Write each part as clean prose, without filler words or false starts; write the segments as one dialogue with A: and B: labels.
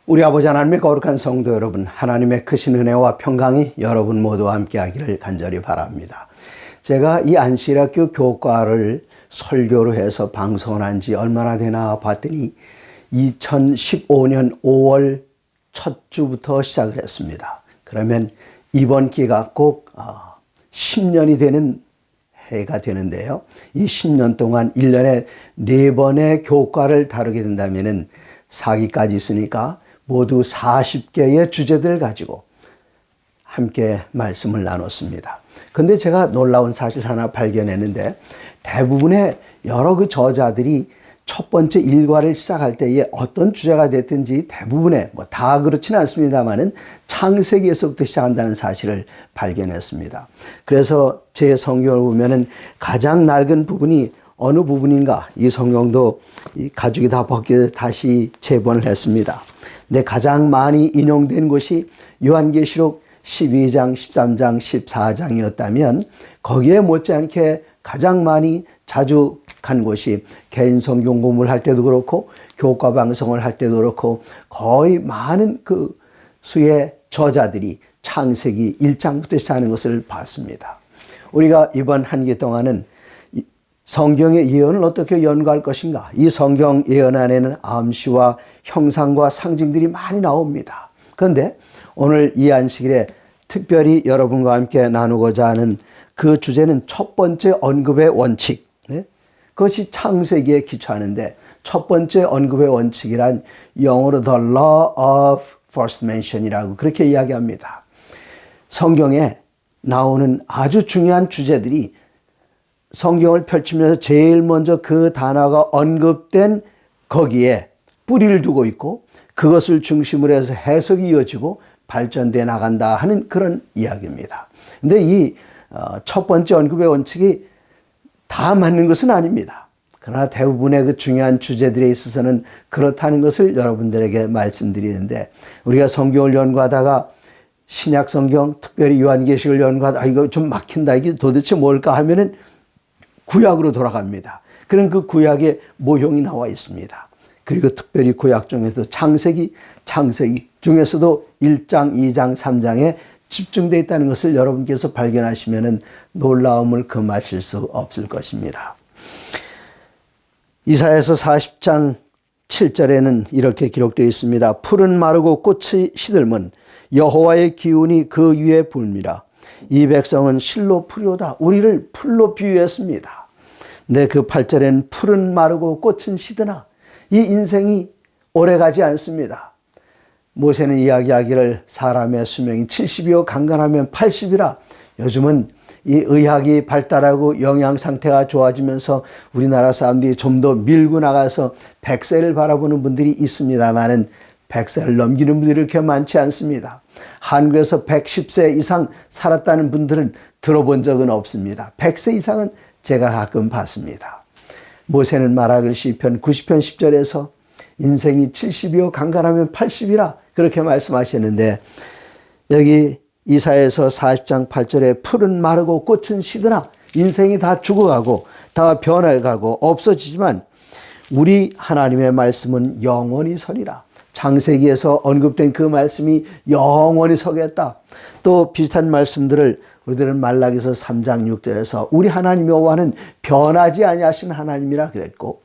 A: 우리 아버지 하나님의 거룩한 성도 여러분, 하나님의 크신 은혜와 평강이 여러분 모두와 함께 하기를 간절히 바랍니다. 제가 이 안식일학교 교과를 설교로 해서 방송을 한 지 얼마나 되나 봤더니 2015년 5월 첫 주부터 시작을 했습니다. 그러면 이번 기가 꼭 10년이 되는 해가 되는데요. 이 10년 동안 1년에 4번의 교과를 다루게 된다면 4기까지 있으니까 모두 40개의 주제들을 가지고 함께 말씀을 나눴습니다. 그런데 제가 놀라운 사실 하나 발견했는데, 대부분의 여러 그 저자들이 첫 번째 일과를 시작할 때에 어떤 주제가 됐든지 대부분의, 다 그렇지는 않습니다만은 창세기에서부터 시작한다는 사실을 발견했습니다. 그래서 제 성경을 보면은 가장 낡은 부분이 어느 부분인가, 이 성경도 이 가죽이 다 벗겨 다시 재본을 했습니다. 근데 가장 많이 인용된 곳이 요한계시록 12장, 13장, 14장이었다면 거기에 못지않게 가장 많이 자주 간 곳이 개인 성경 공부를 할 때도 그렇고 교과 방송을 할 때도 그렇고 거의 많은 그 수의 저자들이 창세기 1장부터 시작하는 것을 봤습니다. 우리가 이번 한 기 동안은 성경의 예언을 어떻게 연구할 것인가, 이 성경 예언 안에는 암시와 형상과 상징들이 많이 나옵니다. 그런데 오늘 이 안식일에 특별히 여러분과 함께 나누고자 하는 그 주제는 첫 번째 언급의 원칙, 그것이 창세기에 기초하는데, 첫 번째 언급의 원칙이란 영어로 The Law of First Mention이라고 그렇게 이야기합니다. 성경에 나오는 아주 중요한 주제들이 성경을 펼치면서 제일 먼저 그 단어가 언급된 거기에 뿌리를 두고 있고, 그것을 중심으로 해서 해석이 이어지고 발전돼 나간다 하는 그런 이야기입니다. 근데 이 첫 번째 언급의 원칙이 다 맞는 것은 아닙니다. 그러나 대부분의 그 중요한 주제들에 있어서는 그렇다는 것을 여러분들에게 말씀드리는데, 우리가 성경을 연구하다가 신약 성경, 특별히 요한계시록을 연구하다가 이거 좀 막힌다, 이게 도대체 뭘까 하면은 구약으로 돌아갑니다. 그런 그 구약의 모형이 나와 있습니다. 그리고 특별히 구약 중에서도 창세기 중에서도 1장, 2장, 3장에 집중되어 있다는 것을 여러분께서 발견하시면 놀라움을 금하실 수 없을 것입니다. 이사야서 40장 7절에는 이렇게 기록되어 있습니다. 풀은 마르고 꽃이 시들면 여호와의 기운이 그 위에 불미라. 이 백성은 실로 풀이오다. 우리를 풀로 비유했습니다. 네, 그 8절에는 풀은 마르고 꽃은 시드나. 이 인생이 오래가지 않습니다. 모세는 이야기하기를 사람의 수명이 70이요 강건하면 80이라. 요즘은 이 의학이 발달하고 영양 상태가 좋아지면서 우리나라 사람들이 좀 더 밀고 나가서 100세를 바라보는 분들이 있습니다만은 100세를 넘기는 분들이 그렇게 많지 않습니다. 한국에서 110세 이상 살았다는 분들은 들어본 적은 없습니다. 100세 이상은 제가 가끔 봤습니다. 모세는 말하길 시편 90편 10절에서 인생이 70이요 강건하면 80이라 그렇게 말씀하셨는데, 여기 이사야서 40장 8절에 풀은 마르고 꽃은 시드나. 인생이 다 죽어가고 다 변해가고 없어지지만 우리 하나님의 말씀은 영원히 서리라. 창세기에서 언급된 그 말씀이 영원히 서겠다. 또 비슷한 말씀들을 우리들은 말라기서 3장 6절에서 우리 하나님 여호와는 변하지 아니하시는 하나님이라 그랬고,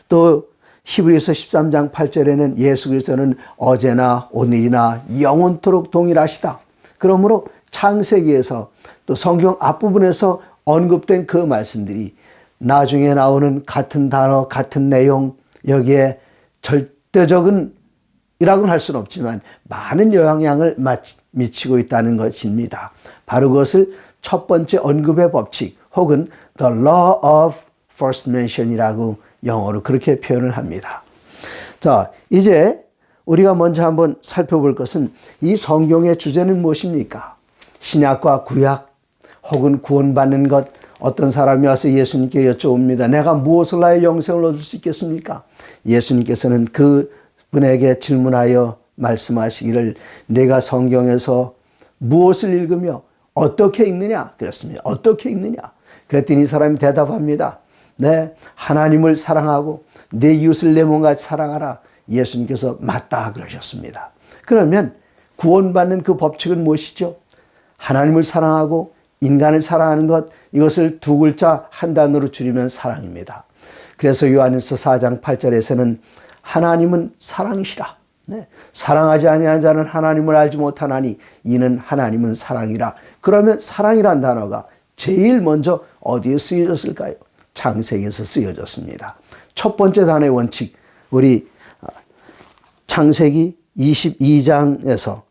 A: 또 히브리서 13장 8절에는 예수 그리스도는 어제나 오늘이나 영원토록 동일하시다. 그러므로 창세기에서 또 성경 앞부분에서 언급된 그 말씀들이 나중에 나오는 같은 단어, 같은 내용, 여기에 절대적인 이라고는 할 수는 없지만 많은 영향을 미치고 있다는 것입니다. 바로 그것을 첫 번째 언급의 법칙 혹은 The Law of First Mention이라고 영어로 그렇게 표현을 합니다. 자, 이제 우리가 먼저 한번 살펴볼 것은 이 성경의 주제는 무엇입니까? 신약과 구약 혹은 구원받는 것. 어떤 사람이 와서 예수님께 여쭤봅니다. 내가 무엇을 하여 영생을 얻을 수 있겠습니까? 예수님께서는 그 분에게 질문하여 말씀하시기를 내가 성경에서 무엇을 읽으며 어떻게 읽느냐? 그랬습니다. 어떻게 읽느냐? 그랬더니 이 사람이 대답합니다. 네, 하나님을 사랑하고 내 이웃을 내 몸같이 사랑하라. 예수님께서 맞다 그러셨습니다. 그러면 구원받는 그 법칙은 무엇이죠? 하나님을 사랑하고 인간을 사랑하는 것, 이것을 두 글자 한 단어로 줄이면 사랑입니다. 그래서 요한일서 4장 8절에서는 하나님은 사랑이시라. 네. 사랑하지 아니한 자는 하나님을 알지 못하나니 이는 하나님은 사랑이라. 그러면 사랑이란 단어가 제일 먼저 어디에 쓰여졌을까요? 창세기에서 쓰여졌습니다. 첫 번째 단어의 원칙, 우리 창세기 22장에서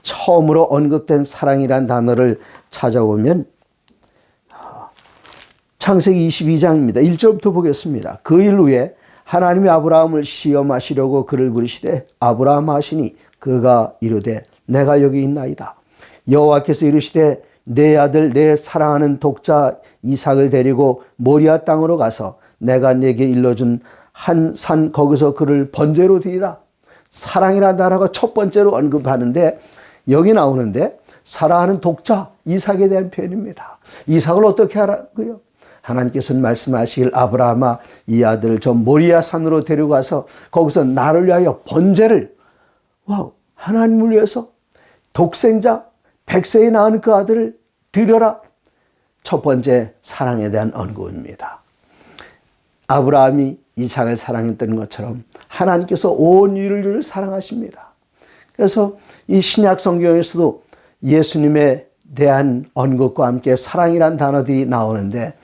A: 처음으로 언급된 사랑이란 단어를 찾아보면 창세기 22장입니다. 1절부터 보겠습니다. 그 일 후에 하나님이 아브라함을 시험하시려고 그를 부르시되 아브라함 하시니 그가 이르되 내가 여기 있나이다. 여호와께서 이르시되 내 아들 내 사랑하는 독자 이삭을 데리고 모리아 땅으로 가서 내가 네게 일러준 한 산 거기서 그를 번제로 드리라. 사랑이라는 단어가 첫 번째로 언급하는데 여기 나오는데 사랑하는 독자 이삭에 대한 표현입니다. 이삭을 어떻게 하라고요? 하나님께서는 말씀하시길 아브라함아 이 아들을 저 모리아 산으로 데려가서 거기서 나를 위하여 번제를 하나님을 위해서 독생자 100세에 낳은 그 아들을 드려라. 첫 번째 사랑에 대한 언급입니다. 아브라함이 이삭을 사랑했던 것처럼 하나님께서 온 인류를 사랑하십니다. 그래서 이 신약 성경에서도 예수님에 대한 언급과 함께 사랑이란 단어들이 나오는데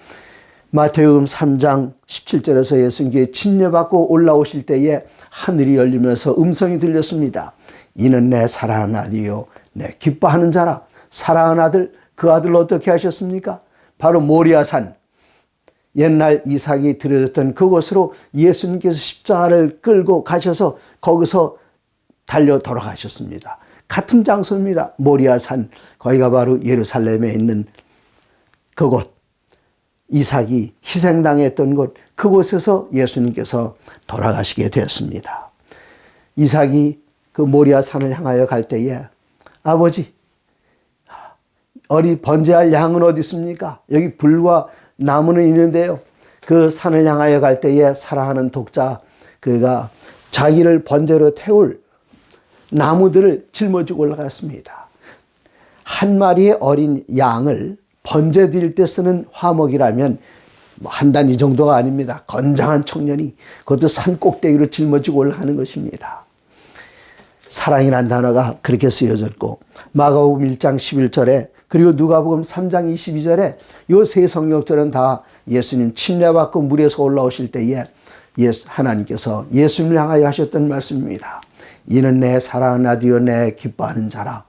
A: 마태복음 3장 17절에서 예수님께 침례받고 올라오실 때에 하늘이 열리면서 음성이 들렸습니다. 이는 내 사랑하는 아들이요 내 기뻐하는 자라. 사랑하는 아들, 그 아들을 어떻게 하셨습니까? 바로 모리아산, 옛날 이삭이 드려졌던 그곳으로 예수님께서 십자가를 끌고 가셔서 거기서 달려 돌아가셨습니다. 같은 장소입니다. 모리아산, 거기가 바로 예루살렘에 있는 그곳, 이삭이 희생당했던 곳, 그곳에서 예수님께서 돌아가시게 되었습니다. 이삭이 그 모리아산을 향하여 갈 때에 아버지, 어리 번제할 양은 어디 있습니까? 여기 불과 나무는 있는데요. 그 산을 향하여 갈 때에 사랑하는 독자 그가 자기를 번제로 태울 나무들을 짊어지고 올라갔습니다. 한 마리의 어린 양을 번제 드릴 때 쓰는 화목이라면 한 단위 정도가 아닙니다. 건장한 청년이 그것도 산 꼭대기로 짊어지고 올라가는 것입니다. 사랑이라는 단어가 그렇게 쓰여졌고 마가복음 1장 11절에 그리고 누가복음 3장 22절에 이 세 성경절은 다 예수님 침례받고 물에서 올라오실 때에 하나님께서 예수님을 향하여 하셨던 말씀입니다. 이는 내 사랑하는 아들이요 내 기뻐하는 자라.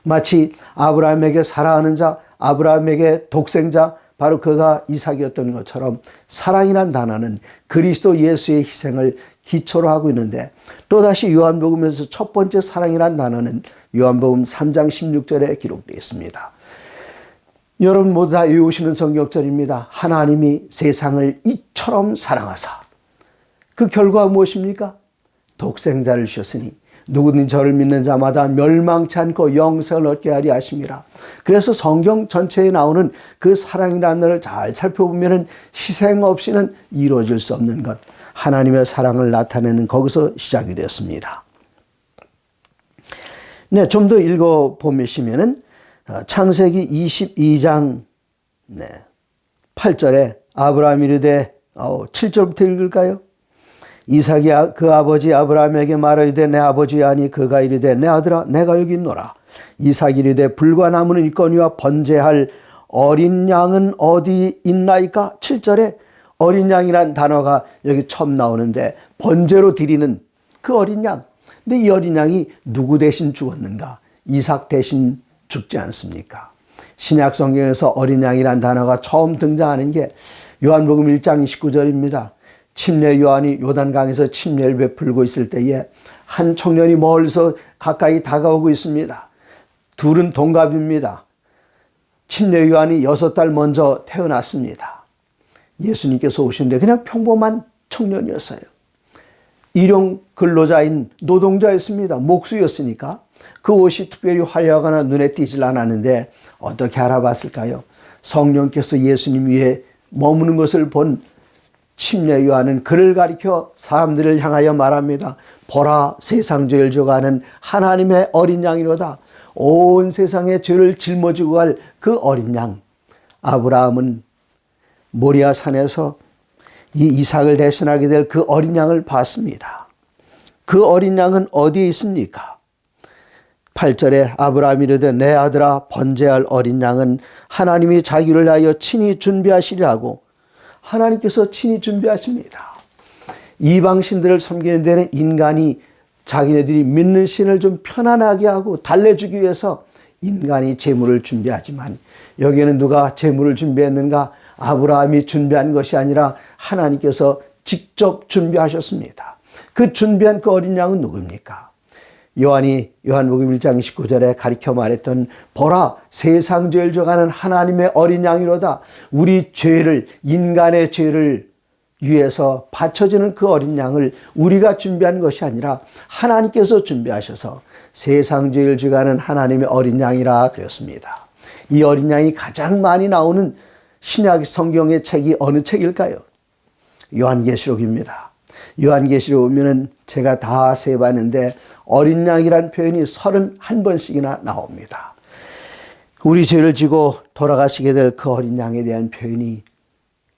A: 마치 아브라함에게 사랑하는 자, 아브라함에게 독생자, 바로 그가 이삭이었던 것처럼 사랑이란 단어는 그리스도 예수의 희생을 기초로 하고 있는데 또다시 요한복음에서 첫 번째 사랑이란 단어는 요한복음 3장 16절에 기록되어 있습니다. 여러분 모두 다 외우시는 성경절입니다. 하나님이 세상을 이처럼 사랑하사. 그 결과가 무엇입니까? 독생자를 주셨으니 누구든지 저를 믿는 자마다 멸망치 않고 영생을 얻게 하리 하심이라. 그래서 성경 전체에 나오는 그 사랑이라는 것을 잘 살펴보면 희생 없이는 이루어질 수 없는 것, 하나님의 사랑을 나타내는 거기서 시작이 되었습니다. 네, 좀 더 읽어보시면은 창세기 22장 8절에 아브라함이 이르되 7절부터 읽을까요? 이삭이 그 아버지 아브라함에게 말하되 내 아버지야 하니 그가 이르되 내 아들아 내가 여기 있노라. 이삭이 이르되 불과 나무는 있거니와 번제할 어린 양은 어디 있나이까? 7절에 어린 양이란 단어가 여기 처음 나오는데 번제로 드리는 그 어린 양. 근데 이 어린 양이 누구 대신 죽었는가? 이삭 대신 죽지 않습니까? 신약 성경에서 어린 양이란 단어가 처음 등장하는 게 요한복음 1장 29절입니다. 침례 요한이 요단강에서 침례를 베풀고 있을 때에 한 청년이 멀리서 가까이 다가오고 있습니다. 둘은 동갑입니다. 침례 요한이 6달 먼저 태어났습니다. 예수님께서 오시는데 그냥 평범한 청년이었어요. 일용 근로자인 노동자였습니다. 목수였으니까 그 옷이 특별히 화려하거나 눈에 띄질 않았는데 어떻게 알아봤을까요? 성령께서 예수님 위에 머무는 것을 본 침례 요한은 그를 가리켜 사람들을 향하여 말합니다. 보라 세상 죄를 져가는 하나님의 어린 양이로다. 온 세상의 죄를 짊어지고 갈 그 어린 양. 아브라함은 모리아 산에서 이 이삭을 대신하게 될 그 어린 양을 봤습니다. 그 어린 양은 어디에 있습니까? 8절에 아브라함이 이르되 내 아들아 번제할 어린 양은 하나님이 자기를 위하여 친히 준비하시리라고 하나님께서 친히 준비하십니다. 이방신들을 섬기는 데는 인간이 자기네들이 믿는 신을 좀 편안하게 하고 달래주기 위해서 인간이 제물을 준비하지만 여기에는 누가 제물을 준비했는가? 아브라함이 준비한 것이 아니라 하나님께서 직접 준비하셨습니다. 그 준비한 그 어린 양은 누굽니까? 요한이 요한복음 1장 29절에 가리켜 말했던 보라 세상 죄를 져가는 하나님의 어린 양이로다. 우리 죄를 인간의 죄를 위해서 바쳐지는 그 어린 양을 우리가 준비한 것이 아니라 하나님께서 준비하셔서 세상 죄를 져가는 하나님의 어린 양이라 그랬습니다. 이 어린 양이 가장 많이 나오는 신약 성경의 책이 어느 책일까요? 요한계시록입니다. 요한계시록 보면은 제가 다 세봤는데 어린 양이란 표현이 31번씩이나 나옵니다. 우리 죄를 지고 돌아가시게 될 그 어린 양에 대한 표현이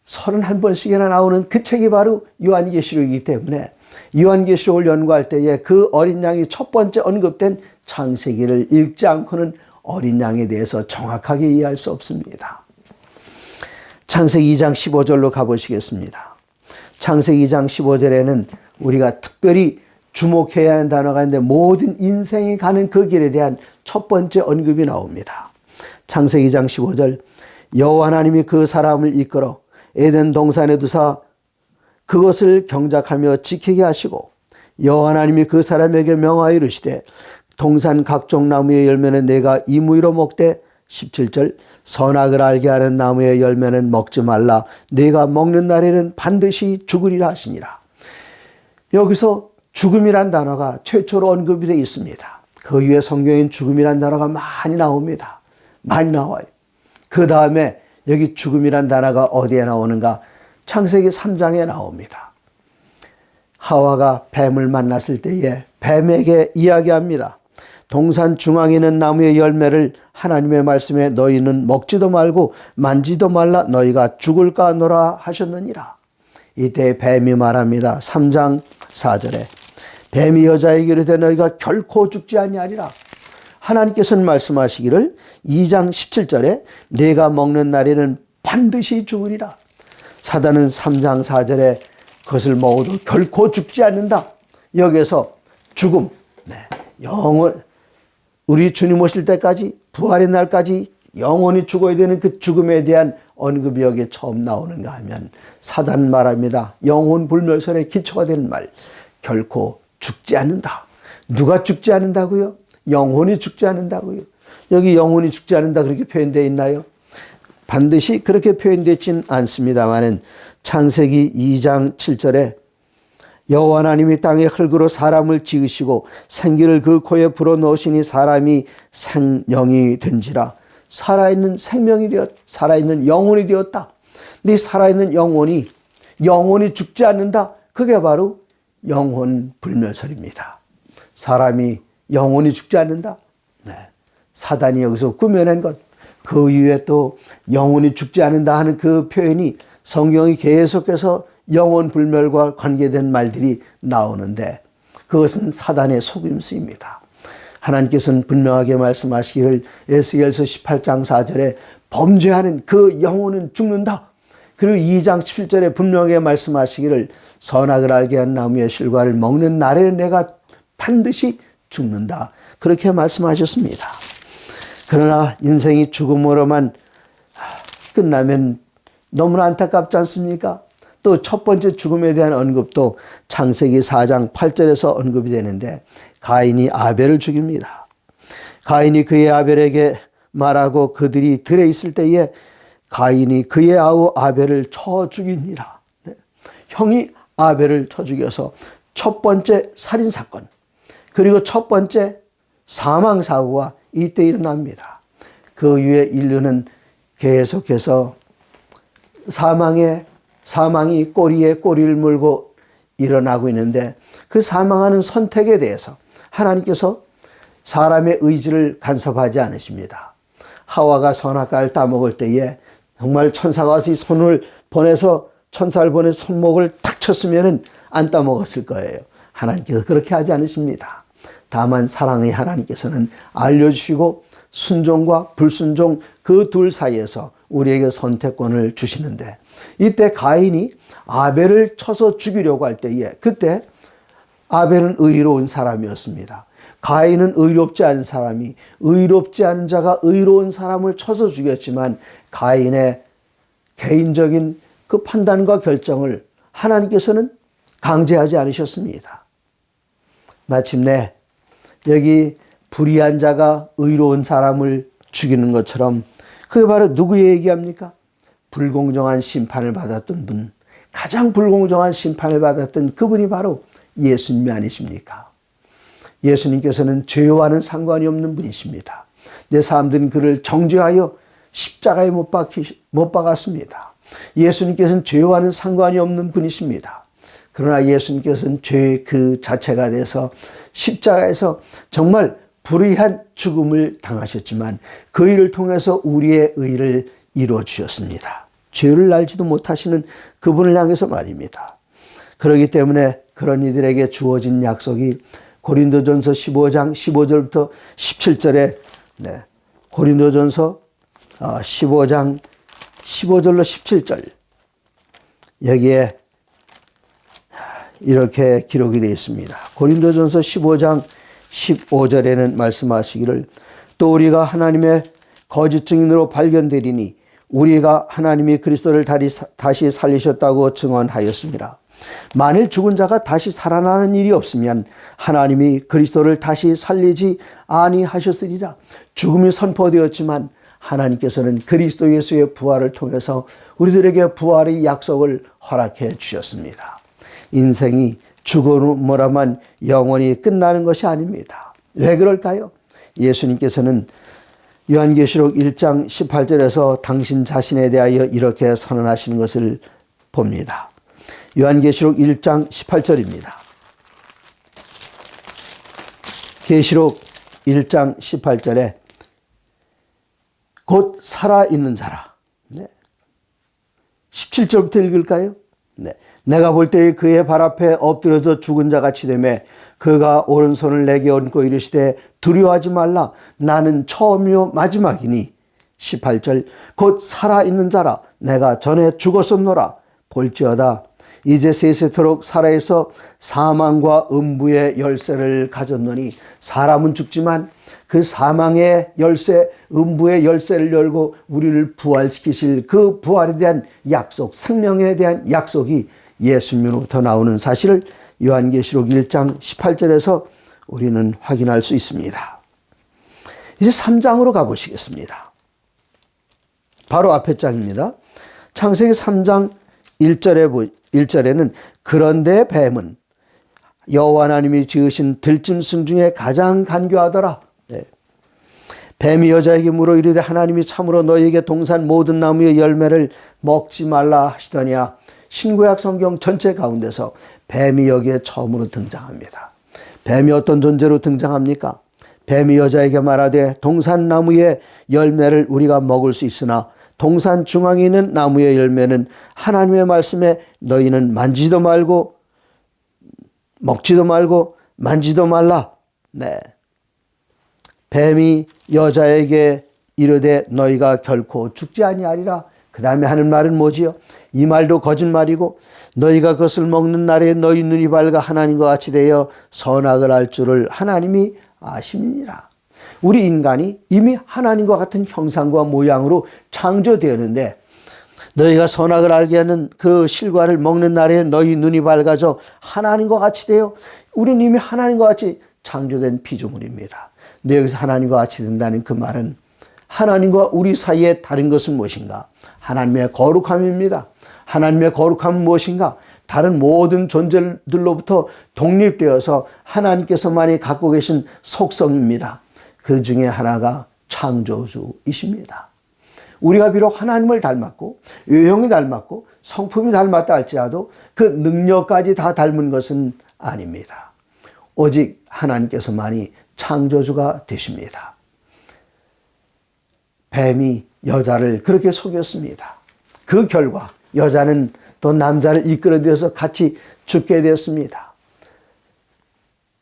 A: 31번씩이나 나오는 그 책이 바로 요한계시록이기 때문에 요한계시록을 연구할 때에 그 어린 양이 첫 번째 언급된 창세기를 읽지 않고는 어린 양에 대해서 정확하게 이해할 수 없습니다. 창세기 2장 15절로 가보시겠습니다. 창세기 2장 15절에는 우리가 특별히 주목해야 하는 단어가 있는데 모든 인생이 가는 그 길에 대한 첫 번째 언급이 나옵니다. 창세기 2장 15절 여호와 하나님이 그 사람을 이끌어 에덴 동산에 두사 그것을 경작하며 지키게 하시고 여호와 하나님이 그 사람에게 명하여 이르시되 동산 각종 나무의 열매는 내가 이무이로 먹되 17절 선악을 알게 하는 나무의 열매는 먹지 말라 내가 먹는 날에는 반드시 죽으리라 하시니라. 여기서 죽음이란 단어가 최초로 언급이 되어 있습니다. 그 위에 성경엔 죽음이란 단어가 많이 나옵니다. 많이 나와요. 그 다음에 여기 죽음이란 단어가 어디에 나오는가? 창세기 3장에 나옵니다. 하와가 뱀을 만났을 때에 뱀에게 이야기합니다. 동산 중앙에 있는 나무의 열매를 하나님의 말씀에 너희는 먹지도 말고 만지도 말라 너희가 죽을까 하노라 하셨느니라. 이때 뱀이 말합니다. 3장 4절에 뱀이 여자에게 이르되 너희가 결코 죽지 아니하리라. 하나님께서는 말씀하시기를 2장 17절에 내가 먹는 날에는 반드시 죽으리라. 사단은 3장 4절에 그것을 먹어도 결코 죽지 않는다. 여기에서 죽음, 영원 우리 주님 오실 때까지 부활의 날까지 영원히 죽어야 되는 그 죽음에 대한 언급이 여기에 처음 나오는가 하면 사단 말합니다. 영혼 불멸설의 기초가 되는 말 결코 죽지 않는다. 누가 죽지 않는다고요? 영혼이 죽지 않는다고요. 여기 영혼이 죽지 않는다 그렇게 표현되어 있나요? 반드시 그렇게 표현되어 있진 않습니다만은 창세기 2장 7절에 여호와 하나님이 땅의 흙으로 사람을 지으시고 생기를 그 코에 불어넣으시니 사람이 생명이 된지라. 살아있는 생명이 되었, 살아있는 영혼이 되었다. 근데 살아있는 영혼이 죽지 않는다. 그게 바로 영혼 불멸설입니다. 사람이 영혼이 죽지 않는다. 사단이 여기서 꾸며낸 것. 그 이후에 또 영혼이 죽지 않는다 하는 그 표현이 성경이 계속해서 영혼 불멸과 관계된 말들이 나오는데 그것은 사단의 속임수입니다. 하나님께서는 분명하게 말씀하시기를 에스겔서 18장 4절에 범죄하는 그 영혼은 죽는다. 그리고 2장 17절에 분명하게 말씀하시기를 선악을 알게 한 나무의 실과를 먹는 날에는 내가 반드시 죽는다. 그렇게 말씀하셨습니다. 그러나 인생이 죽음으로만 끝나면 너무나 안타깝지 않습니까? 또 첫 번째 죽음에 대한 언급도 창세기 4장 8절에서 언급이 되는데 가인이 아벨을 죽입니다. 가인이 그의 아벨에게 말하고 그들이 들에 있을 때에 가인이 그의 아우 아벨을 쳐 죽이니라. 형이 아벨을 쳐 죽여서 첫 번째 살인사건 그리고 첫 번째 사망사고가 이때 일어납니다. 그 이후에 인류는 계속해서 사망이 꼬리에 꼬리를 물고 일어나고 있는데 그 사망하는 선택에 대해서 하나님께서 사람의 의지를 간섭하지 않으십니다. 하와가 선악과를 따먹을 때에 정말 천사가 와서 이 손을 보내서 천사를 보내서 손목을 탁 쳤으면 안 따먹었을 거예요. 하나님께서 그렇게 하지 않으십니다. 다만 사랑의 하나님께서는 알려주시고 순종과 불순종 그 둘 사이에서 우리에게 선택권을 주시는데, 이때 가인이 아벨을 쳐서 죽이려고 할 때에 그때 아벨은 의로운 사람이었습니다. 가인은 의롭지 않은 사람이, 의롭지 않은 자가 의로운 사람을 쳐서 죽였지만 가인의 개인적인 그 판단과 결정을 하나님께서는 강제하지 않으셨습니다. 마침내 여기 불의한 자가 의로운 사람을 죽이는 것처럼, 그게 바로 누구 얘기합니까? 불공정한 심판을 받았던 분, 가장 불공정한 심판을 받았던 그분이 바로 예수님이 아니십니까? 예수님께서는 죄와는 상관이 없는 분이십니다. 내 사람들은 그를 정죄하여 십자가에 못 박았습니다. 예수님께서는 죄와는 상관이 없는 분이십니다. 그러나 예수님께서는 죄 그 자체가 돼서 십자가에서 정말 불의한 죽음을 당하셨지만 그 일을 통해서 우리의 의를 이루어 주셨습니다. 죄를 알지도 못하시는 그분을 향해서 말입니다. 그렇기 때문에 그런 이들에게 주어진 약속이 고린도전서 15장 15절부터 17절에 고린도전서 15장 15절로 17절, 여기에 이렇게 기록이 되어 있습니다. 고린도전서 15장 15절에는 말씀하시기를, 또 우리가 하나님의 거짓 증인으로 발견되리니 우리가 하나님이 그리스도를 다시 살리셨다고 증언하였습니다. 만일 죽은 자가 다시 살아나는 일이 없으면 하나님이 그리스도를 다시 살리지 아니하셨으리라. 죽음이 선포되었지만 하나님께서는 그리스도 예수의 부활을 통해서 우리들에게 부활의 약속을 허락해 주셨습니다. 인생이 죽음으로만 영원히 끝나는 것이 아닙니다. 왜 그럴까요? 예수님께서는 요한계시록 1장 18절에서 당신 자신에 대하여 이렇게 선언하시는 것을 봅니다. 요한계시록 1장 18절입니다. 계시록 1장 18절에 곧 살아있는 자라. 17절부터 읽을까요? 내가 볼 때에 그의 발 앞에 엎드려서 죽은 자 같이 되매 그가 오른손을 내게 얹고 이르시되 두려워하지 말라. 나는 처음이요 마지막이니. 18절 곧 살아있는 자라. 내가 전에 죽었었노라. 볼지어다 이제 세세토록 살아있어 사망과 음부의 열쇠를 가졌노니. 사람은 죽지만 그 사망의 열쇠, 음부의 열쇠를 열고 우리를 부활시키실 그 부활에 대한 약속, 생명에 대한 약속이 예수님으로부터 나오는 사실을 요한계시록 1장 18절에서 우리는 확인할 수 있습니다. 이제 3장으로 가보시겠습니다. 바로 앞에 장입니다. 창세기 3장 1절에는 그런데 뱀은 여호와 하나님이 지으신 들짐승 중에 가장 간교하더라. 뱀이 여자에게 물어 이르되 하나님이 참으로 너희에게 동산 모든 나무의 열매를 먹지 말라 하시더냐. 신구약 성경 전체 가운데서 뱀이 여기에 처음으로 등장합니다. 뱀이 어떤 존재로 등장합니까? 뱀이 여자에게 말하되 동산 나무의 열매를 우리가 먹을 수 있으나 동산 중앙에 있는 나무의 열매는 하나님의 말씀에 너희는 만지지도 말고 먹지도 말고 만지도 말라. 뱀이 여자에게 이르되 너희가 결코 죽지 아니하리라. 그 다음에 하는 말은 뭐지요? 이 말도 거짓말이고 너희가 그것을 먹는 날에 너희 눈이 밝아 하나님과 같이 되어 선악을 알 줄을 하나님이 아심이니라. 우리 인간이 이미 하나님과 같은 형상과 모양으로 창조되었는데 너희가 선악을 알게 하는 그 실과를 먹는 날에 너희 눈이 밝아져 하나님과 같이 되어, 우리는 이미 하나님과 같이 창조된 피조물입니다. 근데 여기서 하나님과 같이 된다는 그 말은 하나님과 우리 사이에 다른 것은 무엇인가? 하나님의 거룩함입니다. 하나님의 거룩함은 무엇인가? 다른 모든 존재들로부터 독립되어서 하나님께서만이 갖고 계신 속성입니다. 그 중에 하나가 창조주이십니다. 우리가 비록 하나님을 닮았고 외형이 닮았고 성품이 닮았다 할지라도 그 능력까지 다 닮은 것은 아닙니다. 오직 하나님께서만이 창조주가 되십니다. 뱀이 여자를 그렇게 속였습니다. 그 결과 여자는 또 남자를 이끌어들여서 같이 죽게 되었습니다.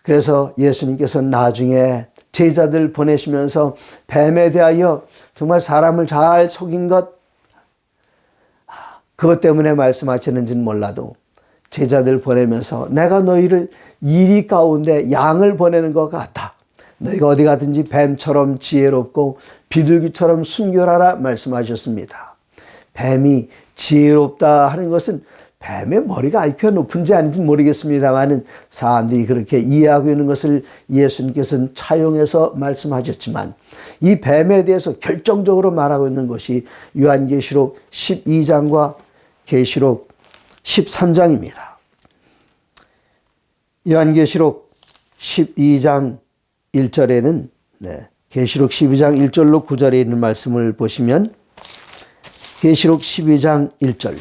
A: 그래서 예수님께서 나중에 제자들 보내시면서 뱀에 대하여 정말 사람을 잘 속인 그것 때문에 말씀하시는지는 몰라도 제자들 보내면서 내가 너희를 이리 가운데 양을 보내는 것 같아. 너희가 어디 가든지 뱀처럼 지혜롭고 비둘기처럼 순결하라 말씀하셨습니다. 뱀이 지혜롭다 하는 것은 뱀의 머리가 IQ가 높은지 아닌지 모르겠습니다만 사람들이 그렇게 이해하고 있는 것을 예수님께서는 차용해서 말씀하셨지만 이 뱀에 대해서 결정적으로 말하고 있는 것이 요한계시록 12장과 계시록 13장입니다. 요한계시록 12장 1절에는 계시록 12장 1절로 9절에 있는 말씀을 보시면 계시록 12장 1절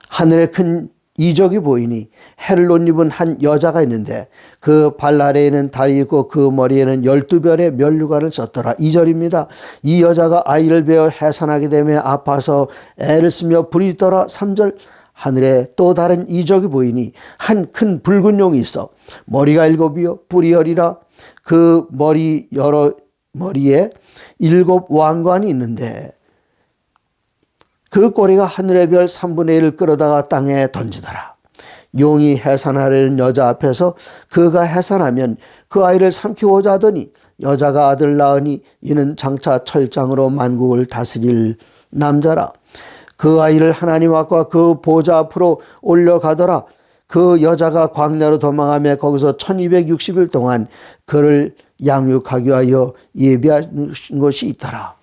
A: 하늘에 큰 이적이 보이니 해를 옷 입은 한 여자가 있는데 그 발 아래에는 달이 있고 그 머리에는 12별의 면류관을 썼더라. 2절입니다. 이 여자가 아이를 베어 해산하게 되며 아파서 애를 쓰며 부르짖더라. 3절 하늘에 또 다른 이적이 보이니 한 큰 붉은 용이 있어 머리가 7이요 뿔이 10이라 그 머리에 7 왕관이 있는데 그 꼬리가 하늘의 별 3분의 1을 끌어다가 땅에 던지더라. 용이 해산하려는 여자 앞에서 그가 해산하면 그 아이를 삼키고자 하더니 여자가 아들 낳으니 이는 장차 철장으로 만국을 다스릴 남자라. 그 아이를 하나님 앞과 그 보좌 앞으로 올려가더라. 그 여자가 광야로 도망하며 거기서 1260일 동안 그를 양육하기 위하여 예비한 것이 있더라.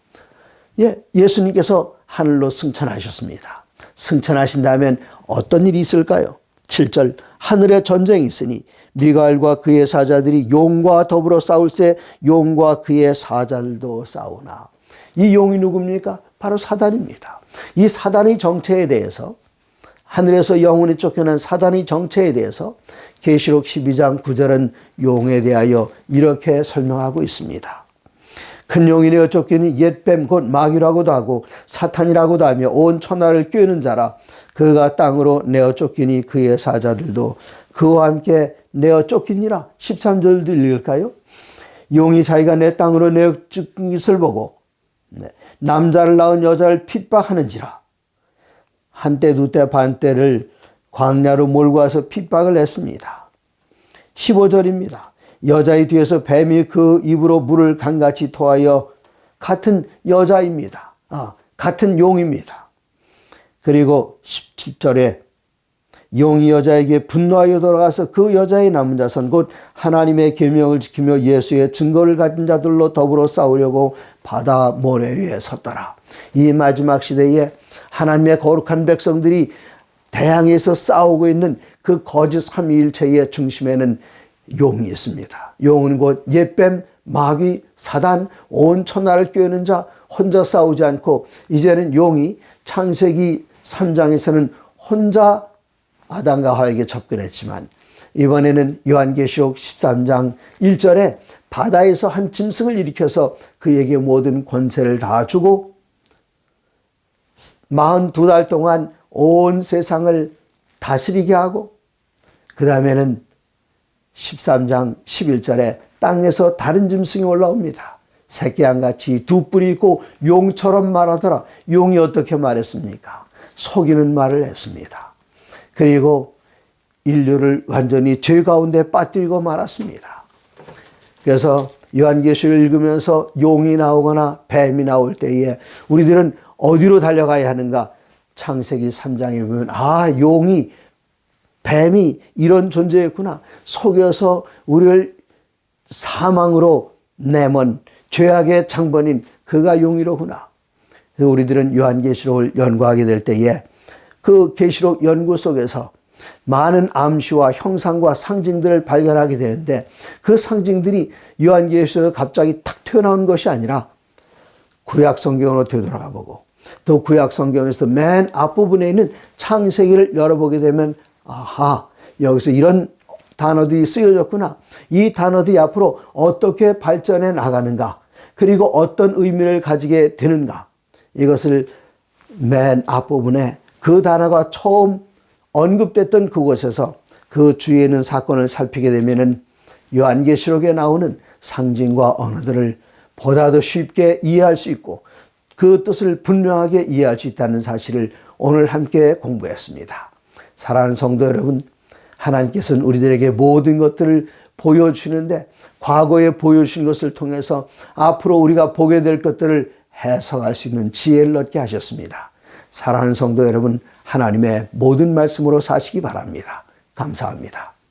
A: 예수님께서 하늘로 승천하셨습니다. 승천하신다면 어떤 일이 있을까요? 7절 하늘에 전쟁이 있으니 미가엘과 그의 사자들이 용과 더불어 싸울새 용과 그의 사자들도 싸우나. 이 용이 누굽니까? 바로 사단입니다. 이 사단의 정체에 대해서 하늘에서 영혼이 쫓겨난 사단의 정체에 대해서 계시록 12장 9절은 용에 대하여 이렇게 설명하고 있습니다. 큰 용이 내어 쫓기니 옛뱀 곧 마귀라고도 하고 사탄이라고도 하며 온 천하를 꿰는 자라. 그가 땅으로 내어 쫓기니 그의 사자들도 그와 함께 내어 쫓기니라. 13절도 읽을까요? 용이 자기가 내 땅으로 내어 쫓긴 것을 보고 남자를 낳은 여자를 핍박하는지라. 한때 두때 반때를 광야로 몰고 와서 핍박을 했습니다. 15절입니다. 여자의 뒤에서 뱀이 그 입으로 물을 강같이 토하여 같은 여자입니다. 같은 용입니다. 그리고 17절에 용이 여자에게 분노하여 돌아가서 그 여자의 남은 자손 곧 하나님의 계명을 지키며 예수의 증거를 가진 자들로 더불어 싸우려고 바다 모래 위에 섰더라. 이 마지막 시대에 하나님의 거룩한 백성들이 대항해서 싸우고 있는 그 거짓 삼위일체의 중심에는 용이 있습니다. 용은 곧 옛뱀, 마귀, 사단, 온 천하를 꿰는 자, 혼자 싸우지 않고 이제는 용이 창세기 3장에서는 혼자 아담과 하와에게 접근했지만 이번에는 요한계시록 13장 1절에 바다에서 한 짐승을 일으켜서 그에게 모든 권세를 다 주고 42달 동안 온 세상을 다스리게 하고 그 다음에는 13장 11절에 땅에서 다른 짐승이 올라옵니다. 새끼양같이 두 뿔이 있고 용처럼 말하더라. 용이 어떻게 말했습니까? 속이는 말을 했습니다. 그리고 인류를 완전히 죄 가운데 빠뜨리고 말았습니다. 그래서 요한계시를 읽으면서 용이 나오거나 뱀이 나올 때에 우리들은 어디로 달려가야 하는가? 창세기 3장에 보면 용이 뱀이 이런 존재였구나. 속여서 우리를 사망으로 내몬 죄악의 장본인 그가 용이로구나. 우리들은 요한계시록을 연구하게 될 때에 그 계시록 연구 속에서 많은 암시와 형상과 상징들을 발견하게 되는데 그 상징들이 요한계시록에 갑자기 탁 튀어나온 것이 아니라 구약 성경으로 되돌아가 보고 또 구약 성경에서 맨 앞부분에 있는 창세기를 열어보게 되면 여기서 이런 단어들이 쓰여졌구나. 이 단어들이 앞으로 어떻게 발전해 나가는가. 그리고 어떤 의미를 가지게 되는가. 이것을 맨 앞부분에 그 단어가 처음 언급됐던 그곳에서 그 주위에 있는 사건을 살피게 되면은 요한계시록에 나오는 상징과 언어들을 보다 더 쉽게 이해할 수 있고 그 뜻을 분명하게 이해할 수 있다는 사실을 오늘 함께 공부했습니다. 사랑하는 성도 여러분, 하나님께서는 우리들에게 모든 것들을 보여주시는데 과거에 보여주신 것을 통해서 앞으로 우리가 보게 될 것들을 해석할 수 있는 지혜를 얻게 하셨습니다. 사랑하는 성도 여러분, 하나님의 모든 말씀으로 사시기 바랍니다. 감사합니다.